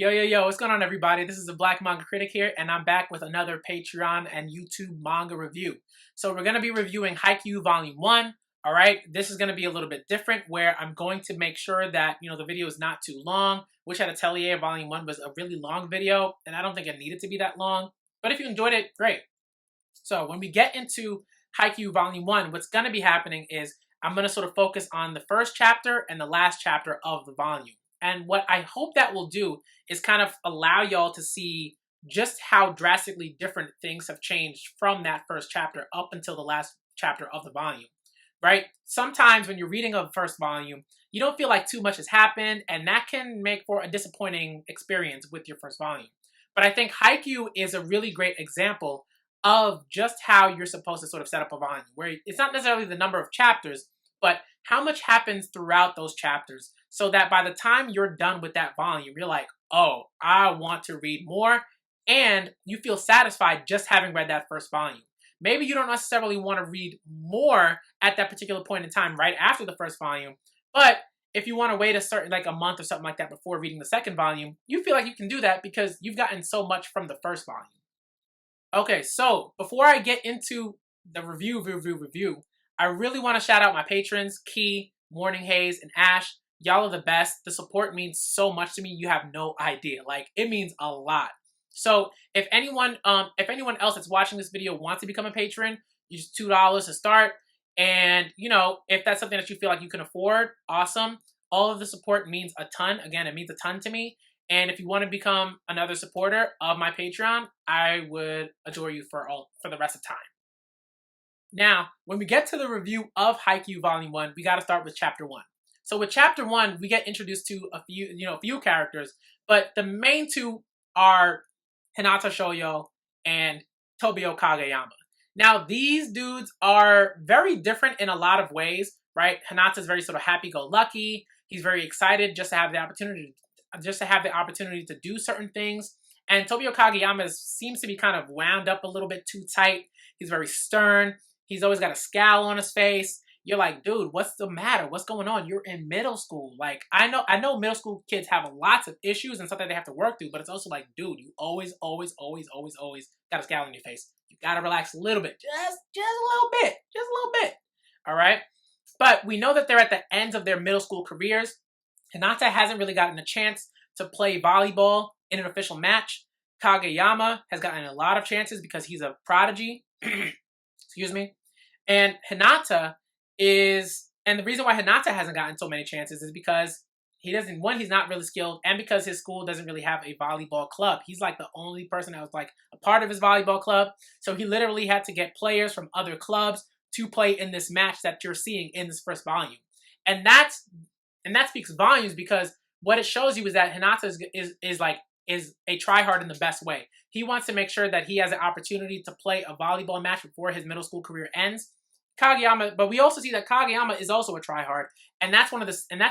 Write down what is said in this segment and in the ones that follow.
Yo, what's going on, everybody? This is the Black Manga Critic here, and I'm back with another Patreon and YouTube manga review. So we're going to be reviewing Haikyu Volume 1, alright? This is going to be a little bit different, where I'm going to make sure that, the video is not too long. Wish Atelier Volume 1 was a really long video, and I don't think it needed to be that long. But if you enjoyed it, great. So when we get into Haikyu Volume 1, what's going to be happening is I'm going to sort of focus on the first chapter and the last chapter of the volume. And what I hope that will do is kind of allow y'all to see just how drastically different things have changed from that first chapter up until the last chapter of the volume, right? Sometimes when you're reading a first volume, you don't feel like too much has happened, and that can make for a disappointing experience with your first volume. But I think Haikyu is a really great example of just how you're supposed to sort of set up a volume, where it's not necessarily the number of chapters, but how much happens throughout those chapters, so that by the time you're done with that volume, you're like, oh, I want to read more, and you feel satisfied just having read that first volume. Maybe you don't necessarily want to read more at that particular point in time right after the first volume, but if you want to wait a month or something like that before reading the second volume, you feel like you can do that because you've gotten so much from the first volume. Okay, so before I get into the review, I really want to shout out my patrons, Key, Morning Haze, and Ash. Y'all are the best. The support means so much to me. You have no idea. Like, it means a lot. So if anyone else that's watching this video wants to become a patron, use $2 to start. And, if that's something that you feel like you can afford, awesome. All of the support means a ton. Again, it means a ton to me. And if you want to become another supporter of my Patreon, I would adore you for the rest of time. Now, when we get to the review of Haikyu Volume 1, we got to start with Chapter 1. So with Chapter 1, we get introduced to a few characters, but the main two are Hinata Shoyo and Tobio Kageyama. Now, these dudes are very different in a lot of ways, right? Hinata's very sort of happy-go-lucky. He's very excited just to have the opportunity to do certain things. And Tobio Kageyama seems to be kind of wound up a little bit too tight. He's very stern. He's always got a scowl on his face. You're like, dude, what's the matter? What's going on? You're in middle school. Like, I know middle school kids have lots of issues and stuff that they have to work through, but it's also like, dude, you always got a scowl on your face. You gotta relax a little bit. Just a little bit. All right? But we know that they're at the ends of their middle school careers. Hinata hasn't really gotten a chance to play volleyball in an official match. Kageyama has gotten a lot of chances because he's a prodigy. Excuse me. And the reason why Hinata hasn't gotten so many chances is because he's not really skilled, and because his school doesn't really have a volleyball club. He's like the only person that was like a part of his volleyball club. So he literally had to get players from other clubs to play in this match that you're seeing in this first volume. And that speaks volumes, because what it shows you is that Hinata is a tryhard in the best way. He wants to make sure that he has an opportunity to play a volleyball match before his middle school career ends. But we also see that Kageyama is also a tryhard, and that's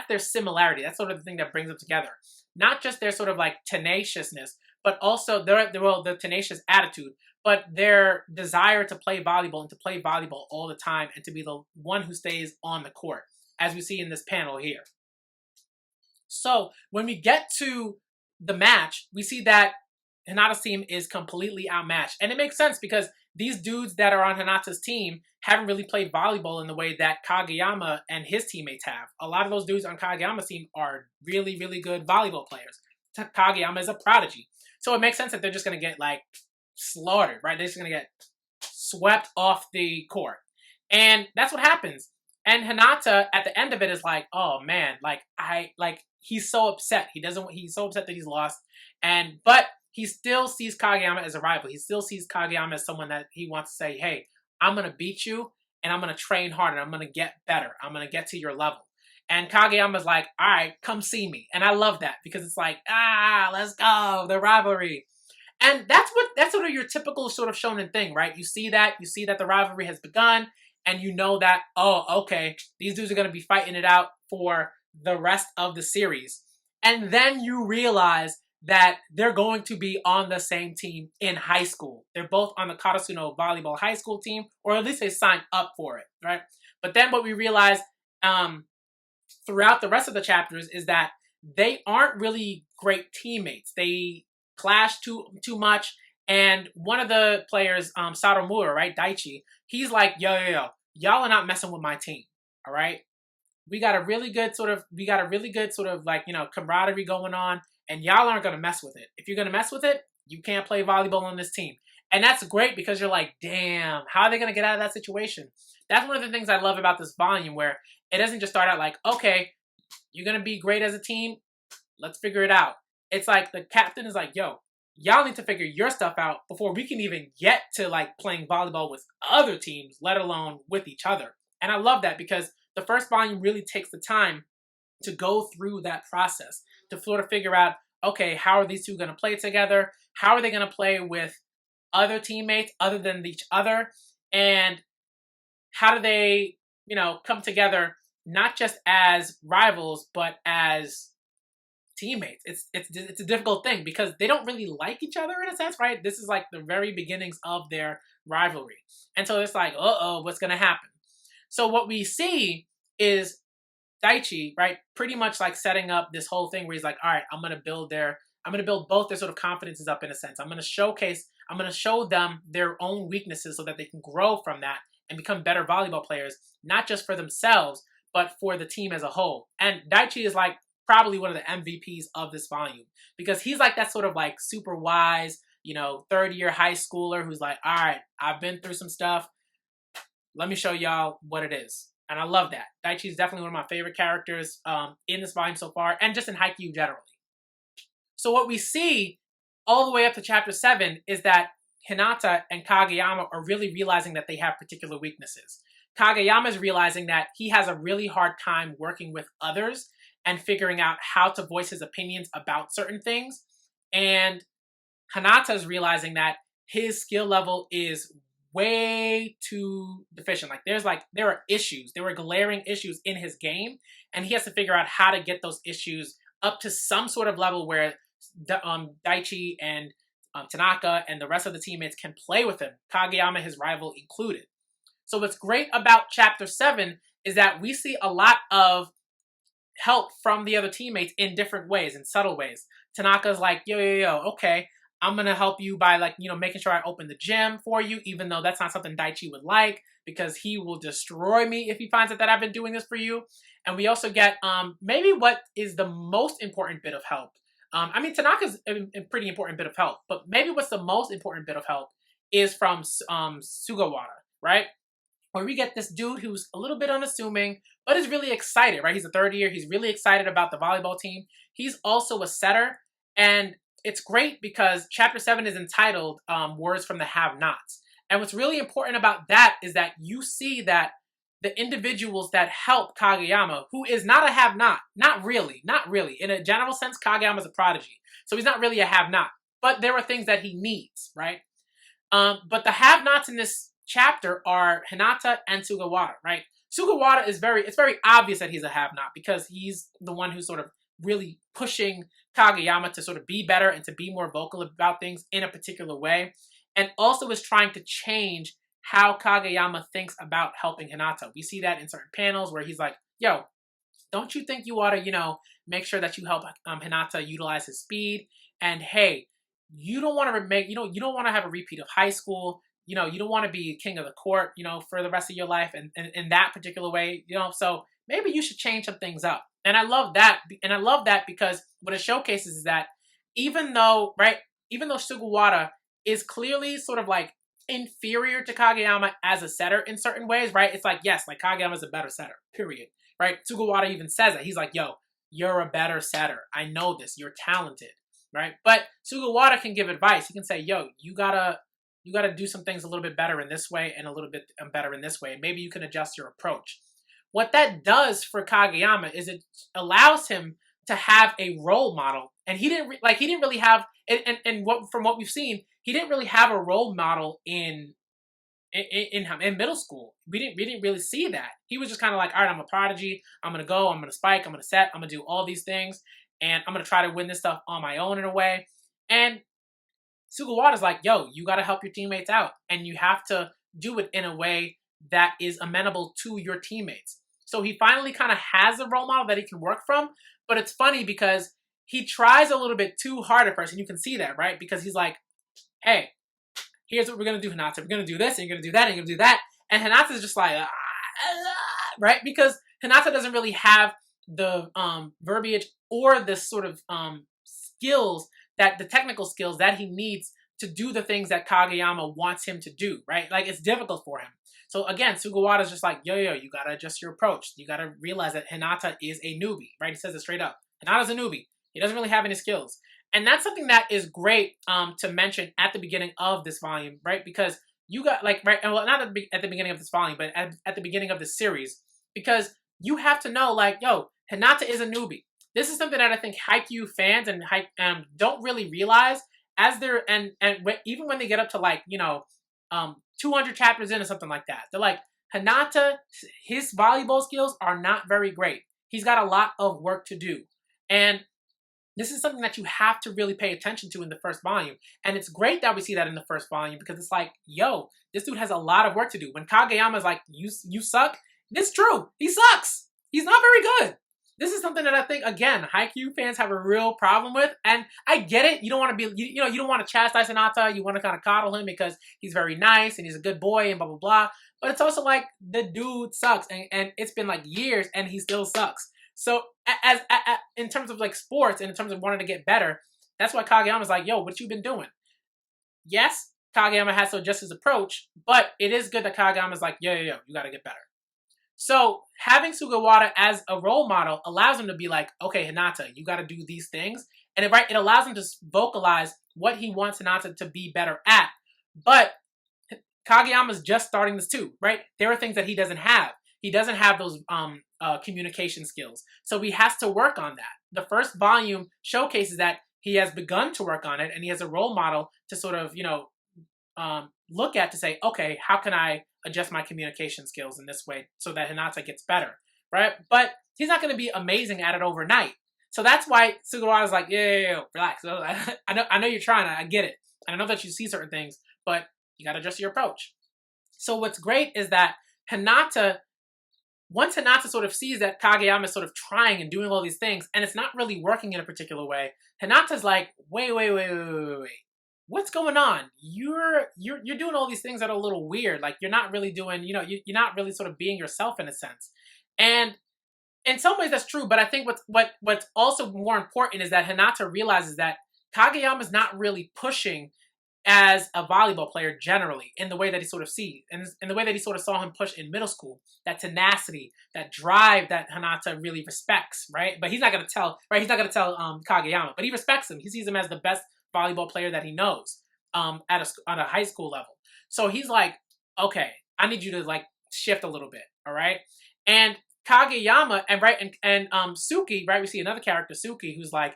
their similarity. That's sort of the thing that brings them together. Not just their sort of like tenaciousness, but also the tenacious attitude, but their desire to play volleyball and to play volleyball all the time and to be the one who stays on the court, as we see in this panel here. So when we get to the match, we see that Hinata's team is completely outmatched. And it makes sense, because these dudes that are on Hinata's team haven't really played volleyball in the way that Kageyama and his teammates have. A lot of those dudes on Kageyama's team are really, really good volleyball players. Kageyama is a prodigy. So it makes sense that they're just going to get, like, slaughtered, right? They're just going to get swept off the court. And that's what happens. And Hinata, at the end of it, is like, oh, man, he's so upset. He's so upset that he's lost. But he still sees Kageyama as a rival. He still sees Kageyama as someone that he wants to say, hey, I'm going to beat you, and I'm going to train hard, and I'm going to get better. I'm going to get to your level. And Kageyama's like, all right, come see me. And I love that, because it's like, let's go, the rivalry. And that's sort of your typical sort of shonen thing, right? You see that the rivalry has begun, and you know that, oh, okay, these dudes are going to be fighting it out for the rest of the series. And then you realize that they're going to be on the same team in high school. They're both on the Karasuno volleyball high school team, or at least they signed up for it, right? But then what we realize throughout the rest of the chapters is that they aren't really great teammates. They clash too much. And one of the players, Satomura, right, Daichi, he's like, yo, y'all are not messing with my team, all right? We got a really good sort of like, camaraderie going on, and y'all aren't going to mess with it. If you're going to mess with it, you can't play volleyball on this team. And that's great because you're like, damn, how are they going to get out of that situation? That's one of the things I love about this volume, where it doesn't just start out like, okay, you're going to be great as a team. Let's figure it out. It's like the captain is like, yo, y'all need to figure your stuff out before we can even get to like playing volleyball with other teams, let alone with each other. And I love that because the first volume really takes the time to go through that process, to sort of figure out, okay, how are these two going to play together? How are they going to play with other teammates other than each other? And how do they, come together, not just as rivals, but as teammates? It's a difficult thing because they don't really like each other in a sense, right? This is like the very beginnings of their rivalry. And so it's like, what's going to happen? So what we see is Daichi, right, pretty much like setting up this whole thing where he's like, all right, I'm going to build both their sort of confidences up in a sense. I'm going to show them their own weaknesses so that they can grow from that and become better volleyball players, not just for themselves, but for the team as a whole. And Daichi is like probably one of the MVPs of this volume because he's like that sort of like super wise, third-year high schooler who's like, all right, I've been through some stuff. Let me show y'all what it is. And I love that. Daichi is definitely one of my favorite characters in this volume so far, and just in Haikyu generally. So what we see all the way up to chapter 7 is that Hinata and Kageyama are really realizing that they have particular weaknesses. Kageyama is realizing that he has a really hard time working with others and figuring out how to voice his opinions about certain things. And Hinata is realizing that his skill level is way too deficient. There are issues. There were glaring issues in his game, and he has to figure out how to get those issues up to some sort of level where Daichi and Tanaka and the rest of the teammates can play with him, Kageyama, his rival, included. So what's great about chapter 7 is that we see a lot of help from the other teammates in different ways, in subtle ways. Tanaka's like, yo, okay, I'm going to help you by making sure I open the gym for you, even though that's not something Daichi would like, because he will destroy me if he finds out that I've been doing this for you. And we also get maybe what is the most important bit of help. Tanaka's a pretty important bit of help, but maybe what's the most important bit of help is from Sugawara, right? Where we get this dude who's a little bit unassuming, but is really excited, right? He's a third year. He's really excited about the volleyball team. He's also a setter, and it's great because chapter 7 is entitled Words from the Have-Nots. And what's really important about that is that you see that the individuals that help Kageyama, who is not a have-not, not really. In a general sense, Kageyama's a prodigy. So he's not really a have-not. But there are things that he needs, right? But the have-nots in this chapter are Hinata and Sugawara, right? Sugawara it's very obvious that he's a have-not because he's the one who's sort of really pushing Kageyama to sort of be better and to be more vocal about things in a particular way. And also is trying to change how Kageyama thinks about helping Hinata. We see that in certain panels where he's like, yo, don't you think you ought to, make sure that you help Hinata utilize his speed? And hey, you don't want to you don't want to have a repeat of high school. You don't want to be king of the court, for the rest of your life and in that particular way, so maybe you should change some things up. And I love that. And I love that because what it showcases is that even though Sugawara is clearly sort of like inferior to Kageyama as a setter in certain ways, right? It's like, yes, like Kageyama's a better setter, period, right? Sugawara even says it. He's like, yo, you're a better setter. I know this. You're talented, right? But Sugawara can give advice. He can say, yo, you gotta do some things a little bit better in this way and a little bit better in this way. Maybe you can adjust your approach. What that does for Kageyama is it allows him to have a role model, and he didn't really have, from what we've seen, he didn't really have a role model in middle school. We didn't really see that. He was just kind of like, all right, I'm a prodigy. I'm gonna go. I'm gonna spike. I'm gonna set. I'm gonna do all these things, and I'm gonna try to win this stuff on my own in a way. And Sugawara's like, yo, you gotta help your teammates out, and you have to do it in a way that is amenable to your teammates. So he finally kind of has a role model that he can work from, but it's funny because he tries a little bit too hard at first, and you can see that, right? Because he's like, hey, here's what we're going to do, Hinata. We're going to do this, and you're going to do that, and you're going to do that. And Hinata's just like, right? Because Hinata doesn't really have the verbiage or the sort of skills, that the technical skills that he needs to do the things that Kageyama wants him to do, right? Like, it's difficult for him. So again, Sugawara's just like, yo, you gotta adjust your approach. You gotta realize that Hinata is a newbie, right? He says it straight up. Hinata's a newbie. He doesn't really have any skills. And that's something that is great to mention at the beginning of this volume, right? Because you got, like, right, well, not at the beginning of this volume, but at the beginning of the series, because you have to know, like, yo, Hinata is a newbie. This is something that I think Haikyu fans and don't really realize as they're, even when they get up to, like, 200 chapters in or something like that. They're like, Hinata, his volleyball skills are not very great. He's got a lot of work to do. And this is something that you have to really pay attention to in the first volume. And it's great that we see that in the first volume, because it's like, yo, this dude has a lot of work to do. When Kageyama's like, you suck, it's true. He sucks. He's not very good. This is something that I think, again, Haikyu fans have a real problem with. And I get it. You don't want to be, you don't want to chastise Hinata. You want to kind of coddle him because he's very nice and he's a good boy and blah, blah, blah. But it's also like, the dude sucks. And it's been like years and he still sucks. So as in terms of like sports and in terms of wanting to get better, that's why Kageyama's like, yo, what you been doing? Yes, Kageyama has to adjust his approach, but it is good that Kageyama's like, yo, you got to get better. So having Sugawara as a role model allows him to be like, okay, Hinata, you got to do these things. And it allows him to vocalize what he wants Hinata to be better at. But Kageyama's just starting this too, right? There are things that he doesn't have. He doesn't have those communication skills. So he has to work on that. The first volume showcases that he has begun to work on it, and he has a role model to sort of, look at to say, okay, how can I adjust my communication skills in this way so that Hinata gets better, right? But he's not going to be amazing at it overnight. So that's why Sugawara's like, yeah, relax. I know you're trying. I get it. And I know that you see certain things, but you got to adjust your approach. So what's great is that once Hinata sort of sees that Kageyama is sort of trying and doing all these things, and it's not really working in a particular way, Hinata's like, wait. What's going on? You're doing all these things that are a little weird. Like, you're not really doing, you're not really sort of being yourself in a sense. And in some ways that's true, but I think what's also more important is that Hinata realizes that Kageyama's not really pushing as a volleyball player generally in the way that he sort of sees, and in the way that he sort of saw him push in middle school, that tenacity, that drive that Hinata really respects, right? But he's not going to tell, right? He's not going to tell Kageyama, but he respects him. He sees him as the best volleyball player that he knows on a high school level. So he's like, okay, I need you to like shift a little bit, all right? And Kageyama and Suki, right? We see another character, Suki, who's like,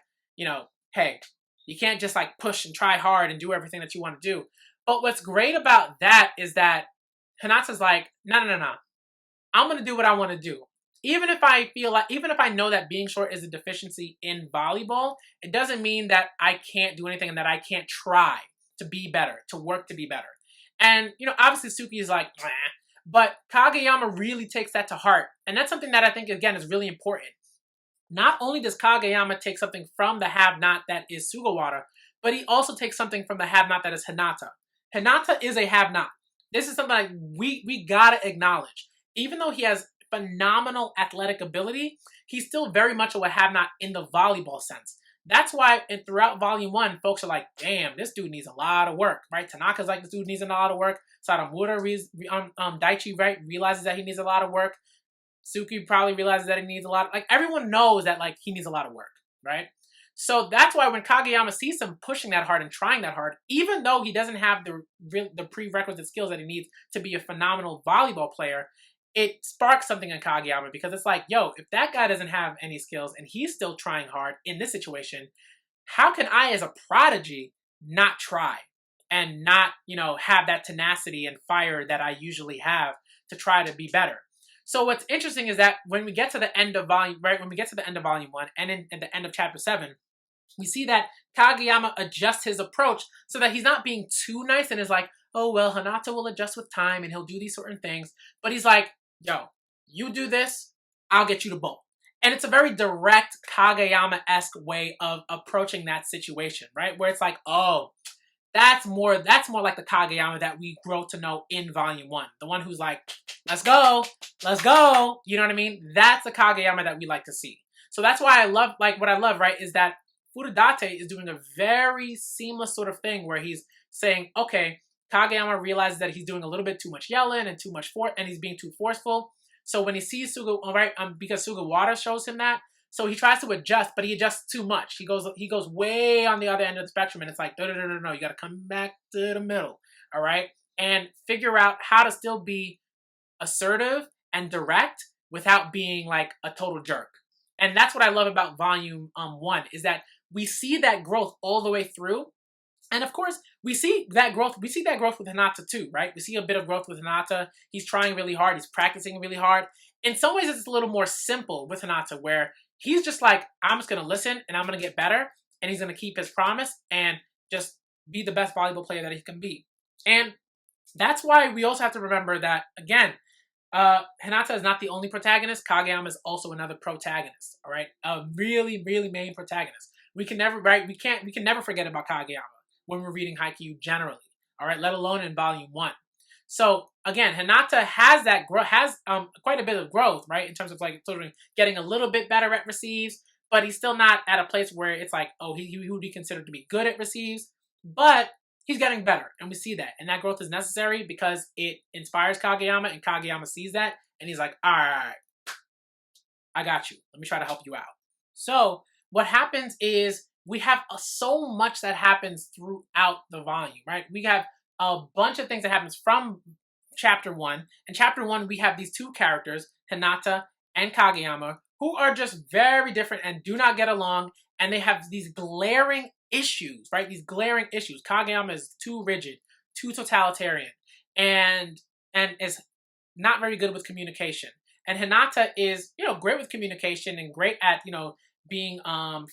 hey, you can't just like push and try hard and do everything that you want to do. But what's great about that is that Hinata's like, no. I'm going to do what I want to do. Even if I know that being short is a deficiency in volleyball, it doesn't mean that I can't do anything and that I can't try to be better, to work to be better. And, obviously Suki is like, meh, but Kageyama really takes that to heart. And that's something that I think, again, is really important. Not only does Kageyama take something from the have-not that is Sugawara, but he also takes something from the have-not that is Hinata. Hinata is a have-not. This is something like we gotta acknowledge. Even though he has phenomenal athletic ability, he's still very much of a have-not in the volleyball sense. That's why throughout Volume 1, folks are like, damn, this dude needs a lot of work, right? Tanaka's like, this dude needs a lot of work. Sadamura, Daichi, right, realizes that he needs a lot of work. Suki probably realizes that he needs a lot. Like, everyone knows that, like, he needs a lot of work, right? So that's why when Kageyama sees him pushing that hard and trying that hard, even though he doesn't have the prerequisite skills that he needs to be a phenomenal volleyball player, it sparks something in Kageyama, because it's like, yo, if that guy doesn't have any skills and he's still trying hard in this situation, how can I, as a prodigy, not try and not, have that tenacity and fire that I usually have to try to be better? So what's interesting is that when we get to the end of volume, right, when we get to the end of Volume 1 and at the end of Chapter 7, we see that Kageyama adjusts his approach so that he's not being too nice and is like, oh, well, Hinata will adjust with time and he'll do these certain things. But he's like, yo, you do this, I'll get you the ball. And it's a very direct Kageyama-esque way of approaching that situation, right? Where it's like, oh, that's more like the Kageyama that we grow to know in Volume 1. The one who's like, let's go. You know what I mean? That's the Kageyama that we like to see. So that's why I love, like, what I love, right, is that Furudate is doing a very seamless sort of thing where he's saying, okay, Kageyama realizes that he's doing a little bit too much yelling and too much and he's being too forceful. So when he sees because Sugawara shows him that, so he tries to adjust, but he adjusts too much. He goes way on the other end of the spectrum, and it's like, no, you got to come back to the middle, all right, and figure out how to still be assertive and direct without being like a total jerk. And that's what I love about Volume 1 is that we see that growth all the way through. And of course, we see that growth. We see that growth with Hinata too, right? We see a bit of growth with Hinata. He's trying really hard. He's practicing really hard. In some ways, it's a little more simple with Hinata, where he's just like, I'm just going to listen and I'm going to get better. And he's going to keep his promise and just be the best volleyball player that he can be. And that's why we also have to remember that, again, Hinata is not the only protagonist. Kageyama is also another protagonist, all right? A really, really main protagonist. We can never forget about Kageyama when we're reading Haikyu generally, all right, let alone in Volume 1. So again, Hinata has quite a bit of growth, right, in terms of like sort of getting a little bit better at receives, but he's still not at a place where it's like, oh, he would be considered to be good at receives, but he's getting better, and we see that, and that growth is necessary because it inspires Kageyama, and Kageyama sees that, and he's like, all right, I got you. Let me try to help you out. So what happens is we have so much that happens throughout the volume, right? We have a bunch of things that happens from Chapter 1. In Chapter 1, we have these two characters, Hinata and Kageyama, who are just very different and do not get along, and they have these glaring issues, right? These glaring issues. Kageyama is too rigid, too totalitarian, and is not very good with communication. And Hinata is, great with communication and great at, being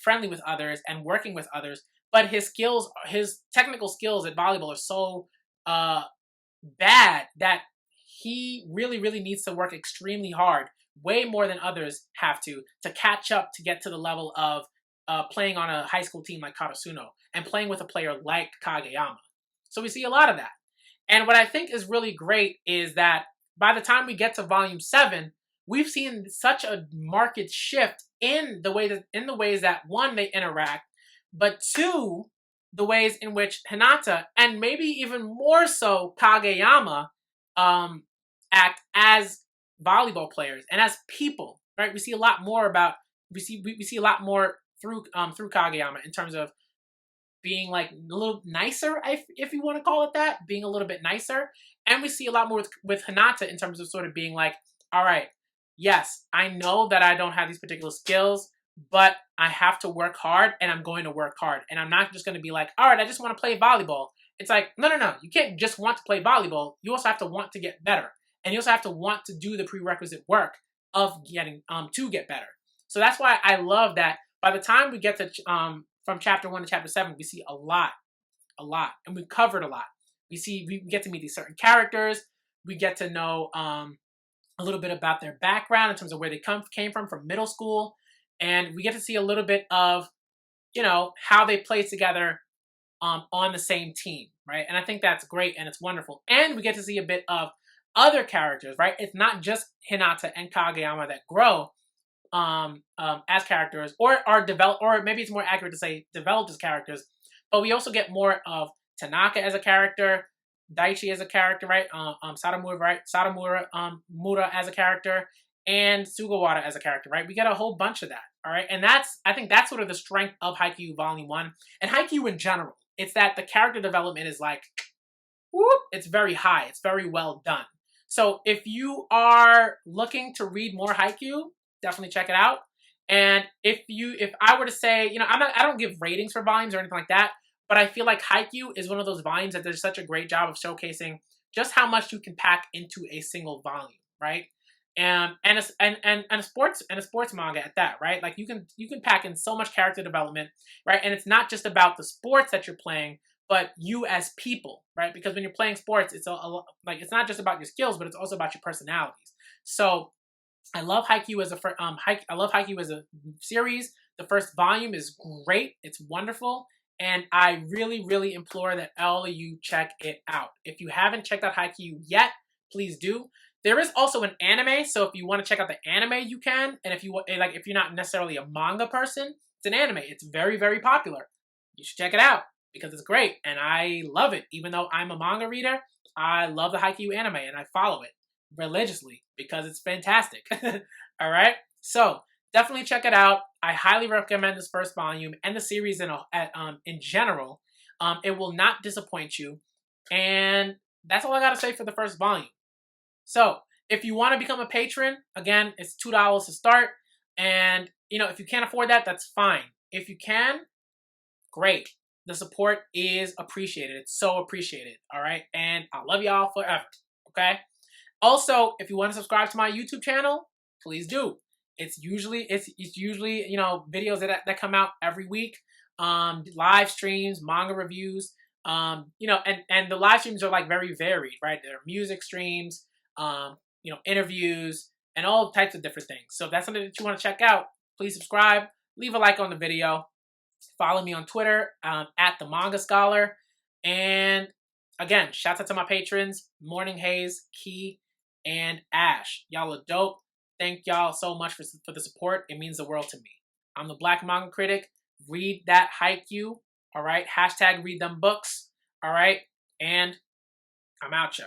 friendly with others and working with others, but his technical skills at volleyball are so bad that he really, really needs to work extremely hard, way more than others have to catch up to get to the level of playing on a high school team like Karasuno and playing with a player like Kageyama. So we see a lot of that. And what I think is really great is that by the time we get to Volume 7, we've seen such a marked shift in the ways that, one, they interact, but two, the ways in which Hinata, and maybe even more so Kageyama, act as volleyball players and as people, right? We see a lot more through Kageyama in terms of being like a little nicer, if you want to call it that, being a little bit nicer. And we see a lot more with Hinata in terms of sort of being like, all right, yes, I know that I don't have these particular skills, but I have to work hard, and I'm going to work hard. And I'm not just going to be like, all right, I just want to play volleyball. It's like, no. You can't just want to play volleyball. You also have to want to get better. And you also have to want to do the prerequisite work of getting to get better. So that's why I love that by the time we get to from Chapter 1 to Chapter 7, we see a lot. And we've covered a lot. We get to meet these certain characters. We get to know a little bit about their background in terms of where they came from middle school. And we get to see a little bit of, how they play together on the same team, right? And I think that's great and it's wonderful. And we get to see a bit of other characters, right? It's not just Hinata and Kageyama that grow as characters or are developed, or maybe it's more accurate to say developed as characters, but we also get more of Tanaka as a character, Daichi as a character, right? Sadamura, right? Mura as a character, and Sugawara as a character, right? We get a whole bunch of that, all right? And I think that's sort of the strength of Haikyu Volume 1, and Haikyu in general. It's that the character development is like, whoop, it's very high. It's very well done. So if you are looking to read more Haikyu, definitely check it out. And if I were to say, I don't give ratings for volumes or anything like that, but I feel like Haikyu is one of those volumes that does such a great job of showcasing just how much you can pack into a single volume, right? And a sports manga at that, right? Like you can pack in so much character development, right? And it's not just about the sports that you're playing, but you as people, right? Because when you're playing sports, it's it's not just about your skills, but it's also about your personalities. So I love Haikyu as I love Haikyu as a series. The first volume is great. It's wonderful. And I really, really implore that all of you check it out. If you haven't checked out Haikyu yet, please do. There is also an anime, so if you want to check out the anime, you can. And if you're not necessarily a manga person, it's an anime. It's very, very popular. You should check it out because it's great, and I love it. Even though I'm a manga reader, I love the Haikyu anime, and I follow it religiously because it's fantastic. All right, so definitely check it out. I highly recommend this first volume and the series in general. It will not disappoint you, and that's all I gotta say for the first volume. So if you want to become a patron, again, it's $2 to start, and if you can't afford that, that's fine. If you can, great. The support is appreciated. It's so appreciated. All right, and I love y'all forever. Okay. Also, if you want to subscribe to my YouTube channel, please do. It's usually videos that come out every week, live streams, manga reviews, and the live streams are like very varied, right? There are music streams, interviews, and all types of different things. So if that's something that you want to check out, please subscribe, leave a like on the video, follow me on Twitter at the Manga Scholar, and again, shouts out to my patrons, Morning Haze, Key, and Ash. Y'all are dope. Thank y'all so much for the support. It means the world to me. I'm the Black Manga Critic. Read that Haikyu. All right. # read them books. All right. And I'm out ya.